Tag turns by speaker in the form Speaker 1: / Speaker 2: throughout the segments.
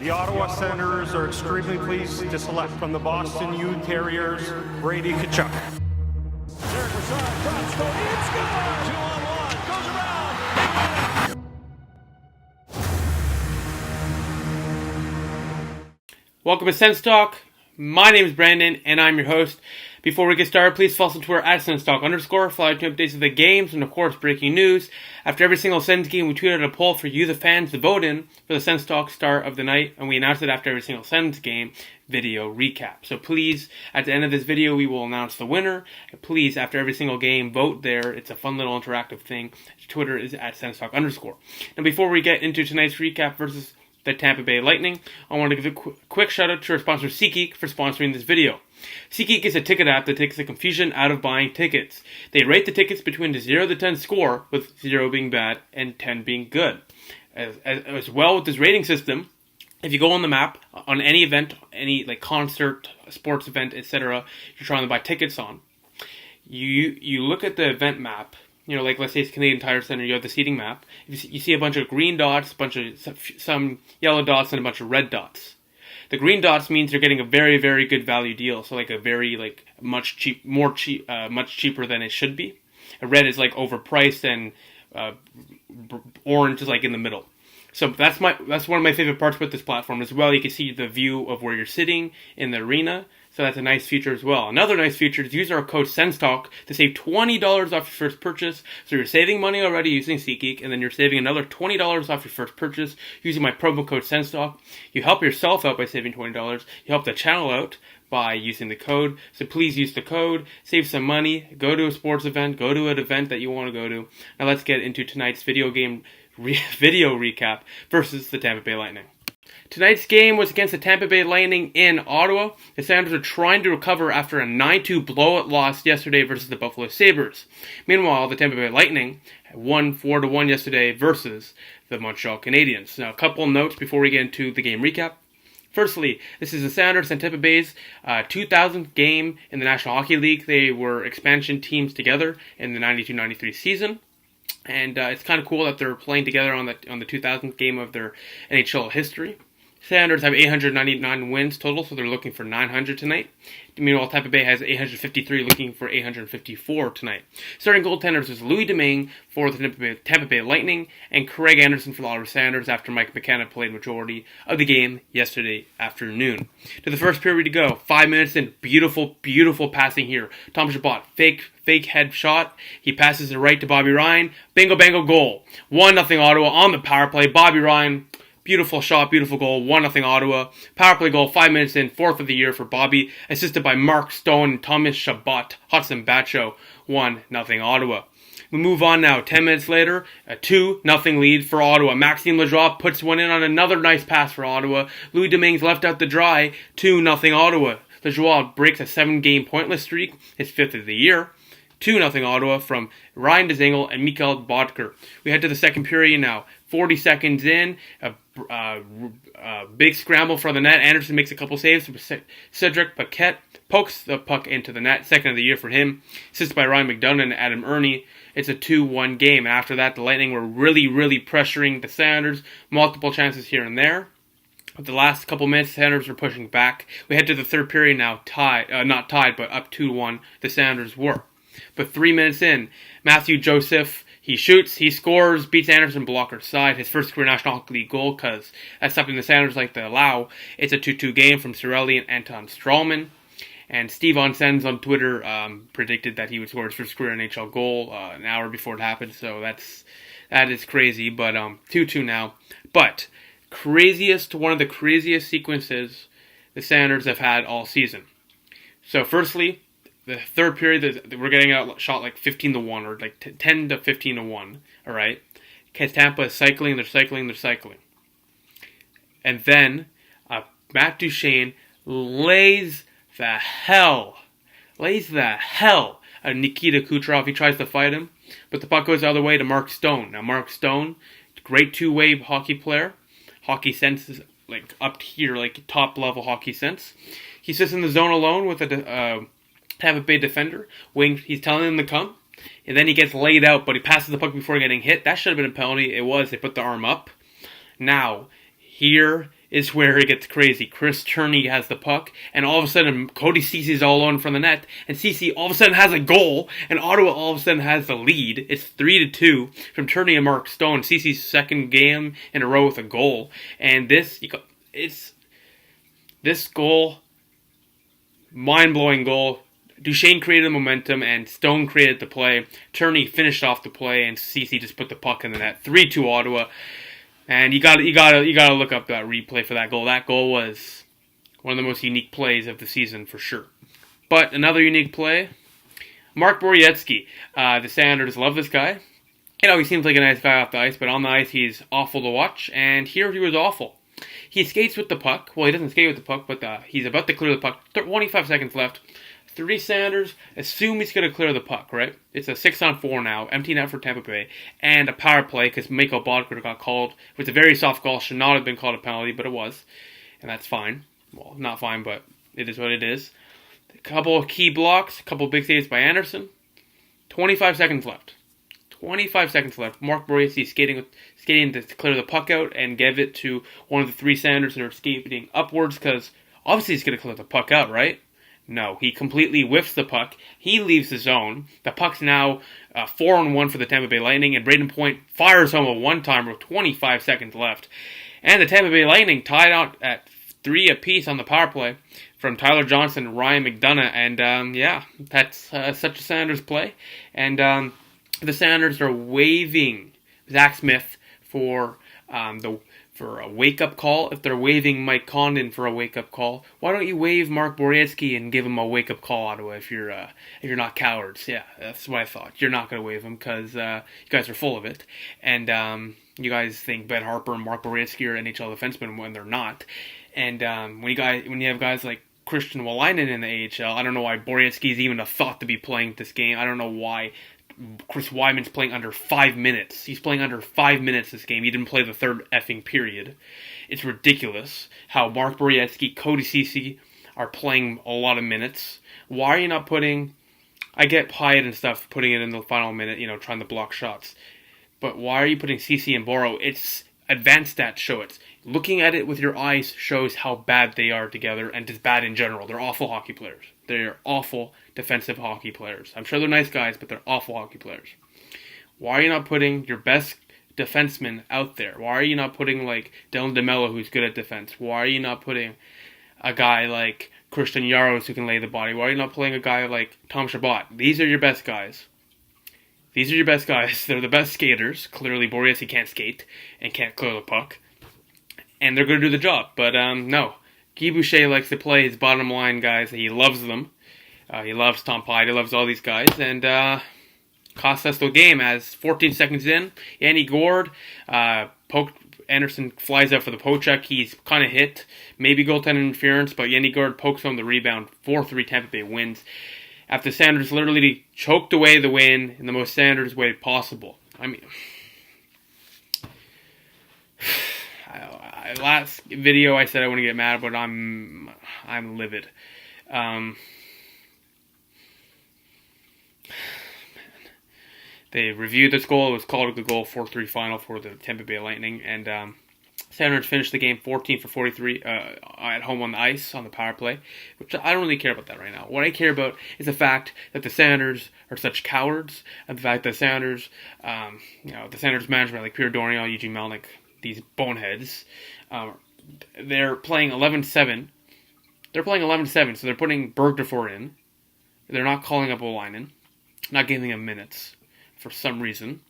Speaker 1: The Ottawa Senators are extremely pleased to select from the Boston U Terriers, Brady Tkachuk.
Speaker 2: Derek Brassard drops, going in, scores! 2-on-1, goes around.
Speaker 3: Welcome to SENS Talk. My name is Brandon, and I'm your host. Before we get started, please follow us on Twitter at SensTalk_. Follow to updates of the games and, of course, breaking news. After every single Sens game, we tweeted a poll for you, the fans, to vote in for the SENS Talk Star of the Night, and we announced it after every single Sens game video recap. So please, at the end of this video, we will announce the winner. And please, after every single game, vote there. It's a fun little interactive thing. Twitter is at SensTalk_. Now, before we get into tonight's recap versus the Tampa Bay Lightning, I want to give a quick shout out to our sponsor SeatGeek for sponsoring this video. SeatGeek is a ticket app that takes the confusion out of buying tickets. They rate the tickets between a 0 to 10 score, with 0 being bad and 10 being good. As well with this rating system, if you go on the map, on any event, any like concert, sports event, etc., you're trying to buy tickets on, you look at the event map. You know, like let's say it's Canadian Tire Center, you have the seating map. You see a bunch of green dots, some yellow dots, and a bunch of red dots. The green dots means you're getting a very, very good value deal. So like a very much cheaper than it should be. A red is like overpriced, and orange is like in the middle. So that's one of my favorite parts with this platform as well. You can see the view of where you're sitting in the arena. So that's a nice feature as well. Another nice feature is use our code SENSTALK to save $20 off your first purchase. So you're saving money already using SeatGeek, and then you're saving another $20 off your first purchase using my promo code SENSTALK. You help yourself out by saving $20. You help the channel out by using the code. So please use the code, save some money, go to a sports event, go to an event that you want to go to. Now let's get into tonight's video recap versus the Tampa Bay Lightning. Tonight's game was against the Tampa Bay Lightning in Ottawa. The Senators are trying to recover after a 9-2 blowout loss yesterday versus the Buffalo Sabres. Meanwhile, the Tampa Bay Lightning won 4-1 yesterday versus the Montreal Canadiens. Now, a couple notes before we get into the game recap. Firstly, this is the Senators and Tampa Bay's 2000th game in the National Hockey League. They were expansion teams together in the 92-93 season. And it's kind of cool that they're playing together on the 2000th game of their NHL history. Senators have 899 wins total, so they're looking for 900 tonight. Meanwhile, Tampa Bay has 853, looking for 854 tonight. Starting goaltenders is Louis Domingue for the Tampa Bay Lightning and Craig Anderson for the Ottawa Senators after Mike McKenna played majority of the game yesterday afternoon. To the first period to go, 5 minutes in, beautiful, beautiful passing here. Tom Chabot, fake head shot. He passes it right to Bobby Ryan. Bingo, bango, goal. 1-0 Ottawa on the power play. Bobby Ryan, beautiful shot, beautiful goal, 1-0 Ottawa. Power play goal, 5 minutes in, 4th of the year for Bobby, assisted by Mark Stone and Thomas Chabot. Hudson Bacho, 1-0 Ottawa. We move on now. 10 minutes later, a 2-0 lead for Ottawa. Maxime Lajoie puts one in on another nice pass for Ottawa. Louis Domingue's left out to dry, 2-0 Ottawa. Lajoie breaks a 7-game pointless streak, his 5th of the year. 2-0 Ottawa from Ryan Dzingel and Mikhail Bodker. We head to the second period now. 40 seconds in, a big scramble for the net. Anderson makes a couple saves. Cedric Paquette pokes the puck into the net. 2nd of the year for him. Assisted by Ryan McDonough and Adam Ernie. It's a 2-1 game. And after that, the Lightning were really, really pressuring the Senators. Multiple chances here and there. But the last couple minutes, the Senators were pushing back. We head to the third period now. Not tied, but up 2-1. The Senators were. But 3 minutes in, Matthew Joseph, he shoots, he scores, beats Anderson blocker's side, his first career National Hockey League goal, because that's something the Senators like to allow. It's a 2-2 game from Cirelli and Anton Strawman. And Steve on SENS on Twitter predicted that he would score his first career NHL goal an hour before it happened, so that is crazy, but 2-2 now. But one of the craziest sequences the Senators have had all season. So firstly, the third period, we're getting a shot like 15-1 or like 10 to 15-1, all right? Because Tampa is cycling. And then Matt Duchene lays the hell at Nikita Kucherov. He tries to fight him, but the puck goes the other way to Mark Stone. Now, Mark Stone, great two-way hockey player. Hockey sense is like up here, like top-level hockey sense. He sits in the zone alone with a Tampa Bay defender. He's telling him to come, and then he gets laid out, but he passes the puck before getting hit. That should have been a penalty. It was. They put the arm up. Now, here is where it gets crazy. Chris Turney has the puck, and all of a sudden, Cody Cece's all alone from the net, and Cece all of a sudden has a goal, and Ottawa all of a sudden has the lead. It's 3-2 from Turney and Mark Stone. Cece's second game in a row with a goal, and this goal, mind-blowing goal. Duchesne created the momentum, and Stone created the play. Turney finished off the play, and Cece just put the puck in the net. 3-2 Ottawa. And you gotta look up that replay for that goal. That goal was one of the most unique plays of the season for sure. But another unique play, Mark Borowiecki. The Senators love this guy. You know, he seems like a nice guy off the ice, but on the ice he's awful to watch. And here he was awful. He skates with the puck. Well, he doesn't skate with the puck, but he's about to clear the puck. 25 seconds left. 3 Senators assume he's going to clear the puck, right? It's a 6-on-4 now, empty net for Tampa Bay, and a power play because Miko Bodker got called. It was a very soft goal, should not have been called a penalty, but it was, and that's fine. Well, not fine, but it is what it is. A couple of key blocks, a couple of big saves by Anderson. 25 seconds left. 25 seconds left. Mark Borowiecki skating to clear the puck out and give it to one of the 3 Senators that are skating upwards because obviously he's going to clear the puck out, right? No, he completely whiffs the puck. He leaves the zone. The puck's now 4-on-1 for the Tampa Bay Lightning, and Braden Point fires home a one-timer with 25 seconds left. And the Tampa Bay Lightning tied out at 3 apiece on the power play from Tyler Johnson and Ryan McDonough. And that's such a Senators play. And the Senators are waiving Zach Smith for a wake-up call. If they're waiving Mike Condon for a wake-up call, why don't you waive Mark Borowiecki and give him a wake-up call, Ottawa, if you're not cowards? Yeah, that's what I thought. You're not going to waive him because you guys are full of it. And you guys think Ben Harper and Mark Borowiecki are NHL defensemen when they're not. And when you have guys like Christian Wolainen in the AHL, I don't know why Borowiecki is even a thought to be playing this game. I don't know why Chris Wyman's playing under 5 minutes. He's playing under 5 minutes this game. He didn't play the third effing period. It's ridiculous how Mark Borowiecki, Cody Cece are playing a lot of minutes. Why are you not putting... I get Pyatt and stuff, putting it in the final minute, trying to block shots. But why are you putting Cece and Boro? It's advanced stats show it. Looking at it with your eyes shows how bad they are together and just bad in general. They're awful hockey players. They're awful defensive hockey players. I'm sure they're nice guys, but they're awful hockey players. Why are you not putting your best defenseman out there? Why are you not putting like Dylan DeMello, who's good at defense? Why are you not putting a guy like Christian Jaros who can lay the body? Why are you not playing a guy like Tom Chabot? These are your best guys. These are your best guys. They're the best skaters. Clearly, Borowiecki can't skate and can't clear the puck. And they're going to do the job. But no. Guy Boucher likes to play his bottom line guys. He loves them. He loves Tom Pyatt. He loves all these guys. And cost us the game as 14 seconds in. Yanni Gourde poked. Anderson flies out for the poke check. He's kind of hit. Maybe goaltender interference, but Yanni Gourde pokes home the rebound. 4-3 Tampa Bay wins. After Sanders literally choked away the win in the most Sanders way possible. I mean... last video I said I wouldn't get mad, but I'm livid. They reviewed this goal. It was called the goal 4-3 final for the Tampa Bay Lightning, and Senators finished the game 14 for 43 at home on the ice on the power play, which I don't really care about that right now. What I care about is the fact that the Senators are such cowards, and the fact that Senators, the Senators management like Pierre Dorion, Eugene Melnick, these boneheads, they're playing 11-7. They're playing 11-7, so they're putting Bergdorf in. They're not calling up Wolainen, not giving him minutes for some reason.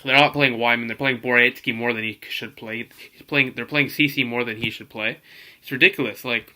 Speaker 3: They're not playing Wyman. They're playing Borowiecki more than he should play. They're playing Cece more than he should play. It's ridiculous. Like,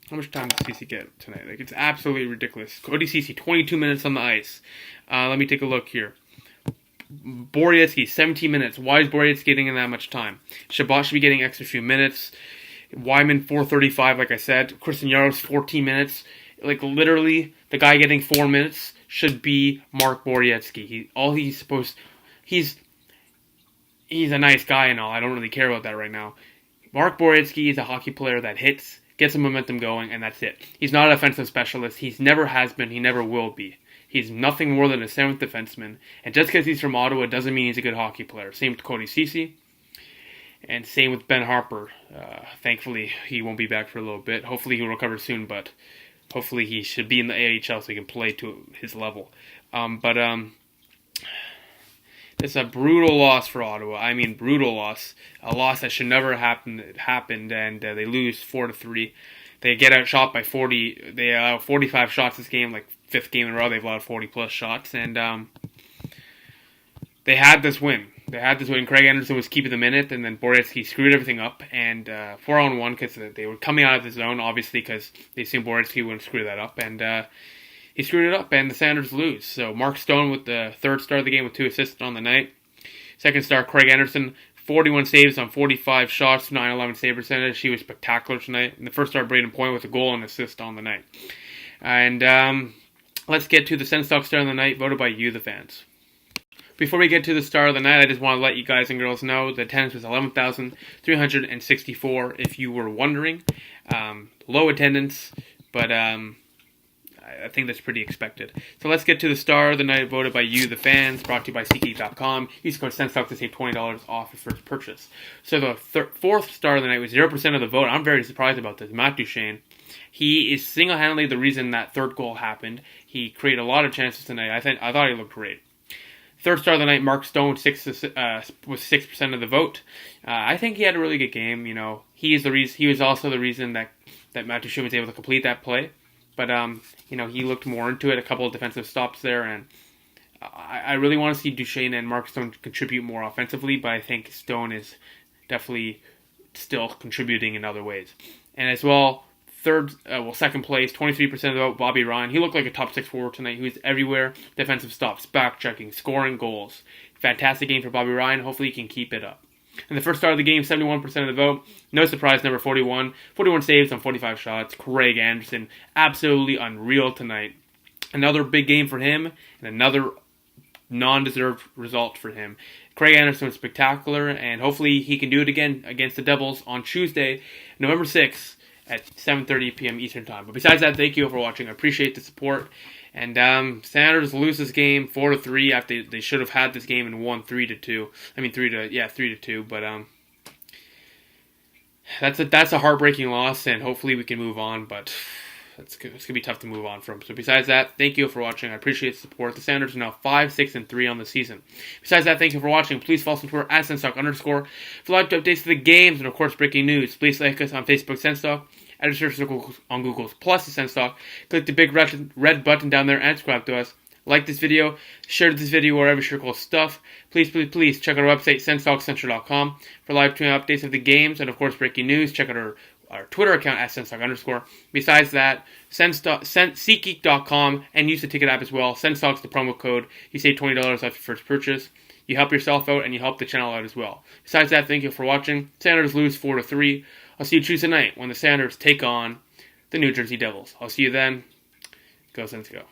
Speaker 3: how much time does Cece get tonight? Like, it's absolutely ridiculous. Cody Cece, 22 minutes on the ice. Let me take a look here. Borowiecki, 17 minutes. Why is Borowiecki getting in that much time? Chabot should be getting extra few minutes. Wyman, 4:35, like I said. Christian Jaros, 14 minutes. Like, literally, the guy getting 4 minutes should be Mark Borowiecki. He's a nice guy and all. I don't really care about that right now. Mark Borowiecki is a hockey player that hits, gets the momentum going, and that's it. He's not an offensive specialist. He never has been. He never will be. He's nothing more than a seventh defenseman. And just because he's from Ottawa doesn't mean he's a good hockey player. Same with Cody Cece. And same with Ben Harper. Thankfully, he won't be back for a little bit. Hopefully, he'll recover soon, but hopefully he should be in the AHL so he can play to his level. It's a brutal loss for Ottawa. I mean, brutal loss. A loss that should never happened, and they lose 4-3. They get outshot by 40. They allow 45 shots this game, like 5th game in a row. They've allowed 40-plus shots, and they had this win. Craig Anderson was keeping them in it, and then Borowiecki screwed everything up. And 4-on-1 because they were coming out of the zone, obviously, because they assumed Borowiecki wouldn't screw that up. And he screwed it up, and the Sounders lose. So Mark Stone with the third star of the game with 2 assists on the night. Second star, Craig Anderson, 41 saves on 45 shots, 911 save percentage. He was spectacular tonight. And the first star, Braden Point, with a goal and assist on the night. And let's get to the SENS Talk star of the night, voted by you, the fans. Before we get to the star of the night, I just want to let you guys and girls know the attendance was 11,364, if you were wondering. Low attendance, but I think that's pretty expected. So let's get to the star of the night, voted by you, the fans, brought to you by SeatGeek.com. Use code SENSTALK to save $20 off your first purchase. So the fourth star of the night was 0% of the vote. I'm very surprised about this. Matt Duchene. He is single-handedly the reason that third goal happened. He created a lot of chances tonight. I thought he looked great. Third star of the night, Mark Stone, was 6% of the vote. I think he had a really good game. You know, he was also the reason that Matt Duchene was able to complete that play. But you know, he looked more into it. A couple of defensive stops there, and I really want to see Duchene and Mark Stone contribute more offensively. But I think Stone is definitely still contributing in other ways. And as well, second place, 23% of the vote, Bobby Ryan. He looked like a top 6 forward tonight. He was everywhere. Defensive stops, back checking, scoring goals. Fantastic game for Bobby Ryan. Hopefully he can keep it up. And the first star of the game, 71% of the vote. No surprise, number 41. 41 saves on 45 shots. Craig Anderson. Absolutely unreal tonight. Another big game for him, and another non-deserved result for him. Craig Anderson was spectacular, and hopefully he can do it again against the Devils on Tuesday, November 6th at 7:30 p.m. Eastern Time. But besides that, thank you for watching. I appreciate the support. And Sounders lose this game 4-3 after they should have had this game and won 3-2. I mean 3-2. But that's a heartbreaking loss, and hopefully we can move on. But it's gonna be tough to move on from. So besides that, thank you for watching. I appreciate the support. The Sounders are now 5-6-3 on the season. Besides that, thank you for watching. Please follow us on Twitter at @SensTalk_. For live updates to the games and of course breaking news, please like us on Facebook, SensTalk. Add a search on Google's plus the SENS Talk. Click the big red button down there and subscribe to us. Like this video, share this video wherever you share cool stuff. Please check out our website, SensTalkCentral.com, for live tweet updates of the games and of course breaking news. Check out our Twitter account at SensTalk_. Besides that, SeatGeek.com, and use the ticket app as well. SensTalk's the promo code. You save $20 off your first purchase. You help yourself out and you help the channel out as well. Besides that, thank you for watching. Sounders lose 4-3. I'll see you Tuesday night when the Sounders take on the New Jersey Devils. I'll see you then. Go Sens, go.